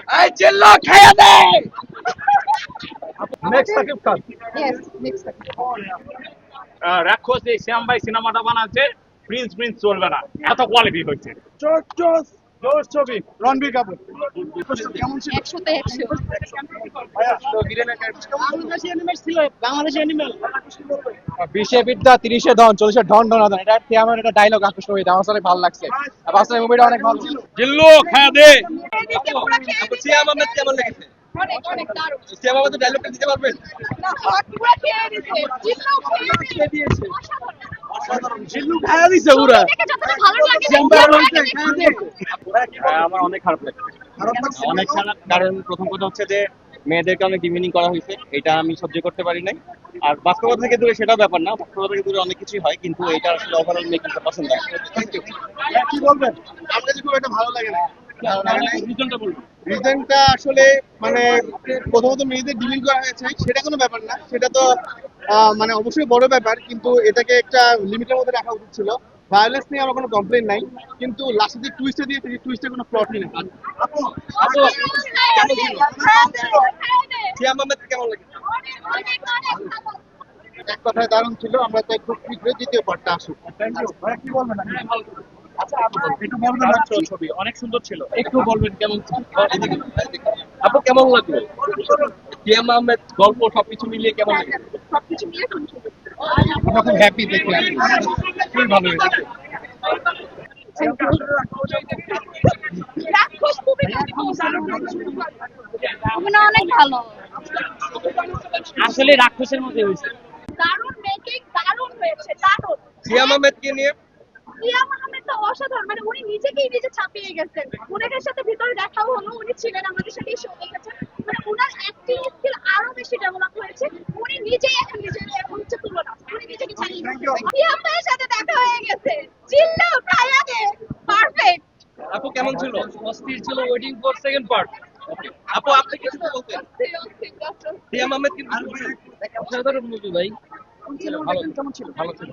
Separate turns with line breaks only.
এই চিল্লো খাইয়া দে।
Next Shakib Khan.
Yes, next time.
রাক্ষস এই শ্যাম ভাই সিনেমাটা বানাচ্ছে, প্রিন্স প্রিন্স চলবে না, এত কোয়ালিটি হচ্ছে।
জোস জোস জোস ছবি, রণবীর কাপুর। কেমন ছিল?
100-তে 100
20-এ বিদ্যা 30-এ ধন 40-এ ঢন ঢনাধন, এটা হচ্ছে আমার একটা ডায়লগ আকর্ষণ হয়েছে, আমার আসলে ভালো লাগছে। আর বাস্তবে মুভিটা অনেক ভালো ছিল।
চিল্লো খাইয়া দে।
এদিকে পুরো খেয়ে দিছে।
সিয়াম আহমেদ কেমন লেগেছে?
অনেক অনেক দারুণ।
সিয়াম আহমেদের ডায়লগটা দিতে পারবেন?
না, হট পুরো খেয়ে দিছে। জিল্লাও খেয়ে দিয়েছে।
অসাধারণ। জিল্লু খাইয়া দিছে পুরা।
দেখে যতটা ভালো লাগে
সিয়াম ভাই ভালো লাগছে, খাইয়া দে।
আমার অনেক খারাপ লাগছে, অনেক খারাপ। কারণ প্রথম কথা হচ্ছে যে মেয়েদেরকে অনেক ডিমিনিং করা হয়েছে, এটা আমি সহ্য করতে পারি নাই। আর বাস্তবতা থেকে দূরে সেটাও ব্যাপার না, বাস্তবতা থেকে দূরে অনেক কিছুই হয়, কিন্তু এটা আসলে ওভারঅল মেকিংটা পছন্দ হয়।
Thank you. কি বলবেন? আপনার খুব একটা ভালো লাগে না? রিজনটা আসলে মানে প্রথমত মেয়েদের ডিলিং করা হয়েছে সেটা কোনো ব্যাপার না, সেটা তো মানে অবশ্যই বড় ব্যাপার, কিন্তু এটাকে একটা লিমিটের মধ্যে রাখা উচিত ছিল। ভায়োলেন্স নিয়ে আমার কোনো কমপ্লেন নাই, কিন্তু লাস্টে যে টুইস্টে দিয়েছে সেই টুইস্টে কোনো প্লটই নেই। আপু আপু কেমন ছিল? সিয়াম আহমেদ কেমন লেগেছে? এক কথায় দারুণ ছিল। আমরা চাই খুব শীঘ্রই দ্বিতীয় পার্টটা আসুক।
Thank you. ভাইয়া কি বলবেন? আচ্ছা আপু একটু বলবেন
ছবি অনেক সুন্দর ছিল,
একটু বলবেন কেমন ছিল? আপু কেমন লাগলো? সিয়াম আহমেদ গল্প সবকিছু মিলিয়ে কেমন লাগলো?
সবকিছু মিলে খুব সুন্দর।
আমরা খুব হ্যাপি দেখে আসি, খুবই ভালো হয়েছে।
রাক্ষস খুবই অভিনয় অনেক ভালো।
আসলে রাক্ষসের মধ্যে হয়েছে।
দারুণ মেকিং, দারুণ হয়েছে, দারুণ।
সিয়াম আহমেদকে নিয়ে
সিয়াম আহমেদ তো অসাধারণ, মানে উনি নিজেকেই নিজে ছাপিয়ে গেছেন। ওনাদের সাথে ভিতরে দেখাও হলো, উনি ছিলেন আমাদের সাথে শো দেখেছেন, মানে ওনার অ্যাক্টিং স্কিল আরো বেশি ডেভেলপ হয়েছে। উনি নিজেই এখন নিজের এখন হচ্ছে তুলনা, উনি নিজেকে ছাড়িয়ে গেছেন। সিয়াম ভাইয়ের সাথে দেখা হয়ে গেছে, চিল্লাও খায়া দে, পারফেক্ট।
আপু কেমন ছিল?
অস্থির ছিল, ওয়েটিং ফর সেকেন্ড পার্ট।
আপু আপনি কিছু বলতেন? সিয়াম আহমেদ কিন্তু
অসাধারণ মুভি ভাই,
কেমন ছিল? ভালো ছিল।